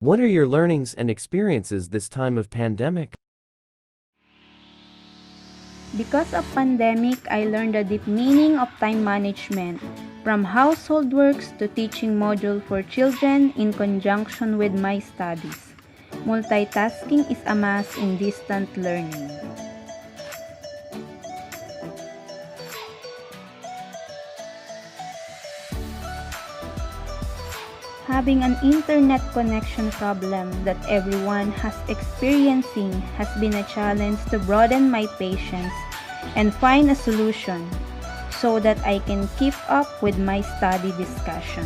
What are your learnings and experiences this time of pandemic? Because of pandemic, I learned the deep meaning of time management, from household works to teaching module for children in conjunction with my studies. Multitasking is a must in distant learning. Having an internet connection problem that everyone has experiencing has been a challenge to broaden my patience and find a solution so that I can keep up with my study discussion.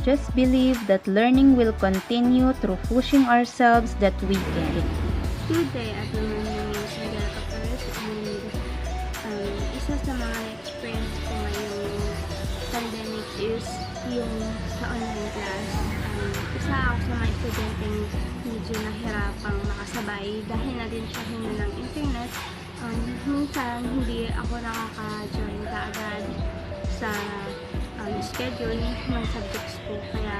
Just believe that learning will continue through pushing ourselves that we can. Good day everyone, my name is Miguel Capares and isa sa mga experience ko ngayong pandemic is yung sa online class. Isa ako sa mga estudyanteng medyo nahirapang makasabay dahil na din siya hindi ng internet. Minsan hindi ako nakaka-join kaagad sa schedule ng subjects ko, kaya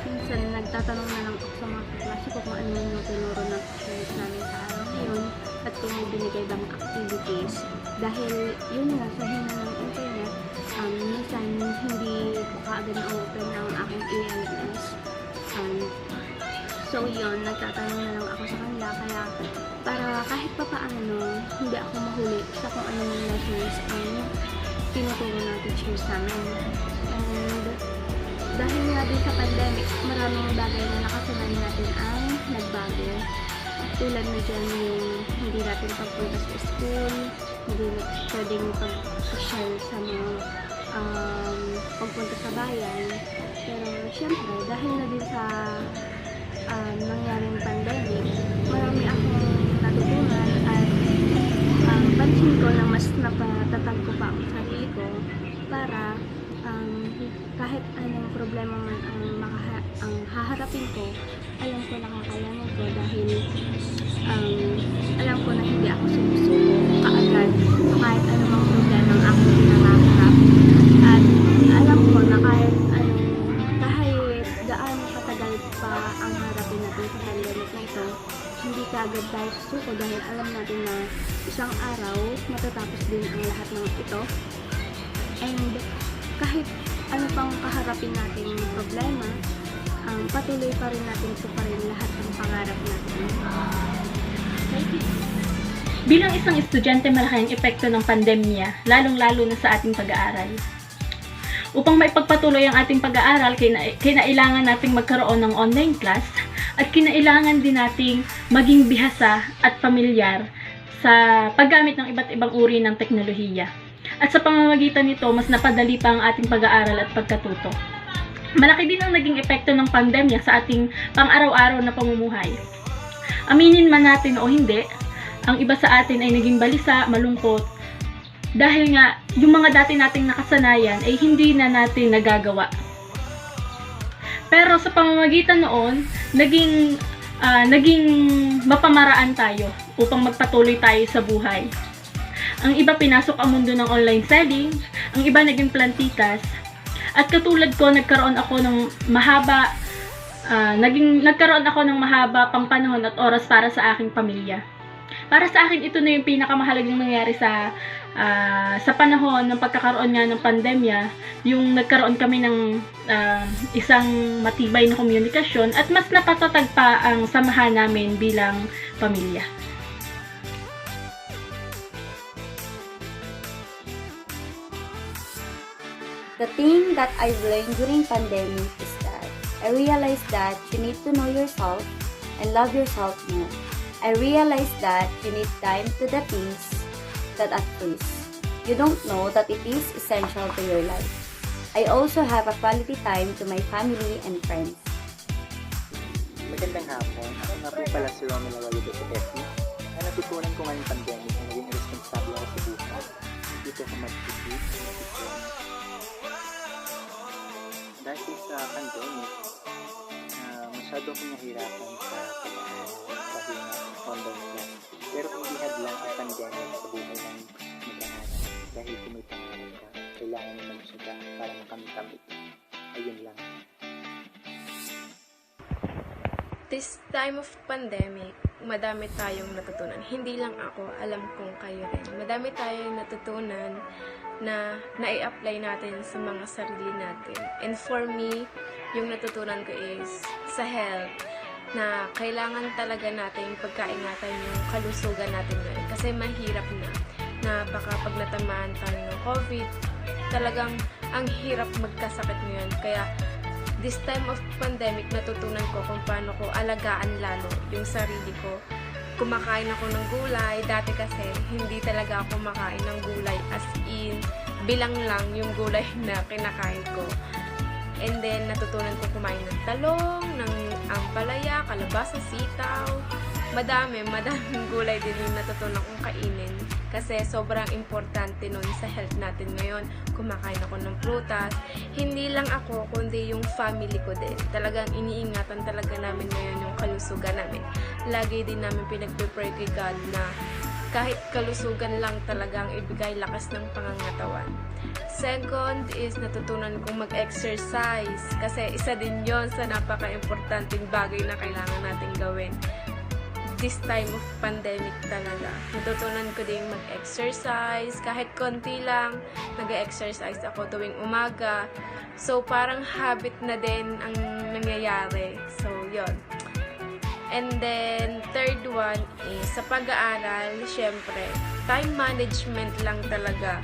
minsan nagtatanong na lang ako sa mga kaklase ko kung ano yung tinuro ng teachers namin sa araw ngayon at kung may binigay bang activities. Dahil yun nga, sa hina ng internet, minsan hindi ko kaagad na-open ang aking ALS. So yun, nagtatanong na lang ako sa kanila, kaya para kahit pa paano, hindi ako mahuli sa kung anong lessons ang tinuturo ng teachers namin. And dahil nga din sa pandemic, maraming bagay na nakasanay natin ang nagbago. Tulad na dyan yung hindi natin pagpunta sa school, hindi na pwedeng pag-social sa mga pagpunta sa bayan. Pero syempre, dahil na din sa nangyaring pandemic, marami akong natutunan at pansin ko na mas napatatag ko pa ang sarili ko para kahit anong problema man ang haharapin ko, alam ko na kakayanin ko dahil alam ko na hindi ako sumusuko kaagad kahit anumang problema ang aking pinangaharap. At alam ko na kahit gaano katagal pa ang harapin natin sa pandemic na ito, hindi kaagad tayo susuko dahil alam natin na isang araw matatapos din ang lahat ng ito. And kahit ano pang kaharapin nating problema, patuloy pa rin natin suparin lahat ng pangarap natin. Bilang isang estudyante, malaki ang epekto ng pandemya, lalong-lalo na sa ating pag-aaral. Upang maipagpatuloy ang ating pag-aaral, kinailangan nating magkaroon ng online class at kinailangan din nating maging bihasa at pamilyar sa paggamit ng iba't ibang uri ng teknolohiya. At sa pamamagitan nito, mas napadali pa ang ating pag-aaral at pagkatuto. Malaki din ang naging epekto ng pandemya sa ating pang-araw-araw na pamumuhay. Aminin man natin o hindi, ang iba sa atin ay naging balisa, malungkot, dahil nga yung mga dati nating nakasanayan ay hindi na natin nagagawa. Pero sa pamamagitan noon, naging mapamaraan tayo upang magpatuloy tayo sa buhay. Ang iba pinasok ang mundo ng online selling, ang iba naging plantitas, at katulad ko nagkaroon ako ng mahaba pang panahon at oras para sa aking pamilya. Para sa akin, ito na yung pinakamahalagang nangyari sa panahon ng pagkakaroon nga ng pandemya, yung nagkaroon kami ng isang matibay na komunikasyon at mas napatatag pa ang samahan namin bilang pamilya. The thing that I've learned during pandemic is that I realized that you need to know yourself and love yourself more. I realized that you need time to the things that at first you don't know that it is essential to your life. I also have a quality time to my family and friends. Magandang hapon. Ako nga po pala si Romel Awalido Tepi. Na natutunan ko ngayong pandemic na naging responsable ako sa buhay. Dito ako mag-isip. Dahil sa pandemic, masyado akong nahirapan sa pag-aaral dahil na online class. Pero hindi hadlang ang pandemic sa buhay ng mag-aaral dahil kung may pangarap ka, kailangan mo mo siya para makamit-kamit. Ayun lang. This time of pandemic, madami tayong natutunan. Hindi lang ako, alam kong kayo rin. Madami tayong natutunan na nai-apply natin sa mga sarili natin. And for me, yung natutunan ko is sa health, na kailangan talaga natin pagkaingatan yung kalusugan natin ngayon. Kasi mahirap na baka pag natamaan tayo ng COVID, talagang ang hirap magkasakit ngayon. Kaya this time of pandemic, natutunan ko kung paano ko alagaan lalo yung sarili ko. Kumakain ako ng gulay. Dati kasi, hindi talaga ako kumakain ng gulay. As in, bilang lang yung gulay na kinakain ko. And then, natutunan ko kumain ng talong, ng ampalaya, kalabasa, sitaw. Madaming gulay din yung natutunan kong kainin. Kasi sobrang importante nun sa health natin ngayon. Kumakain ako ng prutas. Hindi lang ako, kundi yung family ko din. Talagang iniingatan talaga namin ngayon yung kalusugan namin. Lagi din namin pinagpipray kay God na kahit kalusugan lang talagang ibigay lakas ng pangangatawan. Second is natutunan kong mag-exercise. Kasi isa din yon sa napaka-importanting bagay na kailangan natin gawin. This time of pandemic talaga. Natutunan ko din mag-exercise. Kahit konti lang, nag-exercise ako tuwing umaga. So, parang habit na din ang nangyayari. So, yon. And then, third one is sa pag-aaral, syempre, time management lang talaga.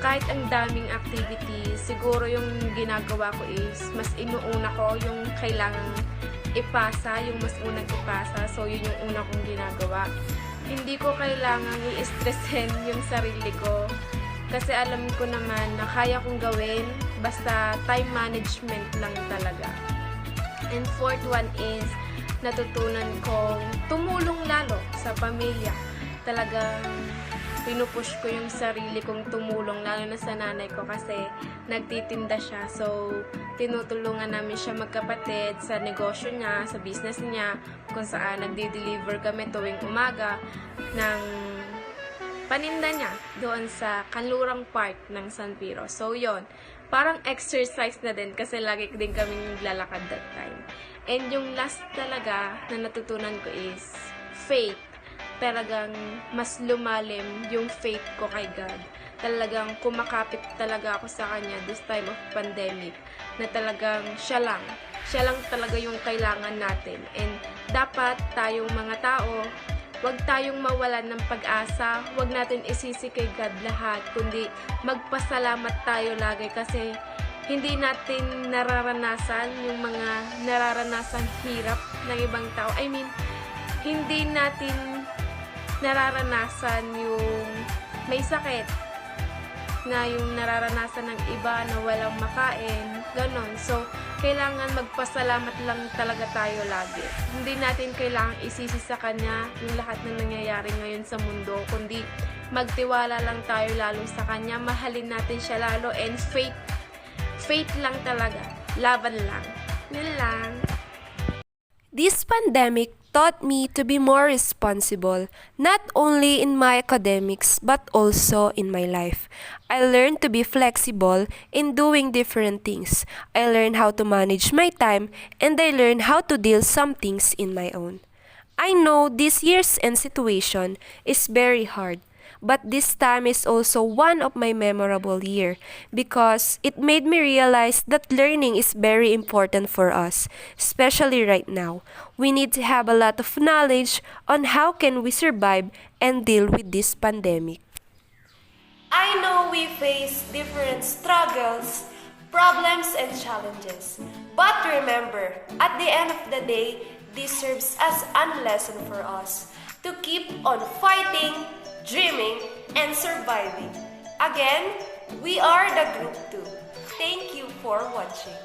Kahit ang daming activities, siguro yung ginagawa ko is mas inuuna ko yung kailangang ipasa, yung mas unang ipasa. So, yun yung una kong ginagawa. Hindi ko kailangang i-stressin yung sarili ko. Kasi alam ko naman na kaya kong gawin, basta time management lang talaga. And fourth one is, natutunan kong tumulong lalo sa pamilya. Talagang pinupush ko yung sarili kong tumulong, lalo na sa nanay ko kasi nagtitinda siya. So, tinutulungan namin siya magkapatid sa negosyo niya, sa business niya, kung saan nagdi-deliver kami tuwing umaga ng paninda niya doon sa Kanlurang Park ng San Pedro. So, yon, parang exercise na din kasi lagi din kami naglalakad that time. And yung last talaga na natutunan ko is faith. Talagang mas lumalim yung faith ko kay God. Talagang kumakapit talaga ako sa Kanya this time of pandemic. Na talagang siya lang talaga yung kailangan natin. And dapat tayong mga tao, huwag tayong mawalan ng pag-asa. Huwag natin isisi kay God lahat, kundi magpasalamat tayo lagi kasi hindi natin nararanasan yung mga nararanasan hirap ng ibang tao. I mean, hindi natin nararanasan yung may sakit na yung nararanasan ng iba na walang makain, ganon. So, kailangan magpasalamat lang talaga tayo lagi. Hindi natin kailangan isisi sa Kanya yung lahat na nangyayari ngayon sa mundo, kundi magtiwala lang tayo lalo sa Kanya, mahalin natin siya lalo, and faith lang talaga, laban lang. Yun lang. This pandemic taught me to be more responsible, not only in my academics but also in my life. I learned to be flexible in doing different things. I learned how to manage my time, and I learned how to deal some things in my own. I know this year's end situation is very hard, but this time is also one of my memorable year because it made me realize that learning is very important for us, especially right now. We need to have a lot of knowledge on how can we survive and deal with this pandemic. I know we face different struggles, problems, and challenges. But remember, at the end of the day, this serves as a lesson for us to keep on fighting, dreaming, and surviving. Again, we are the Group 2. Thank you for watching.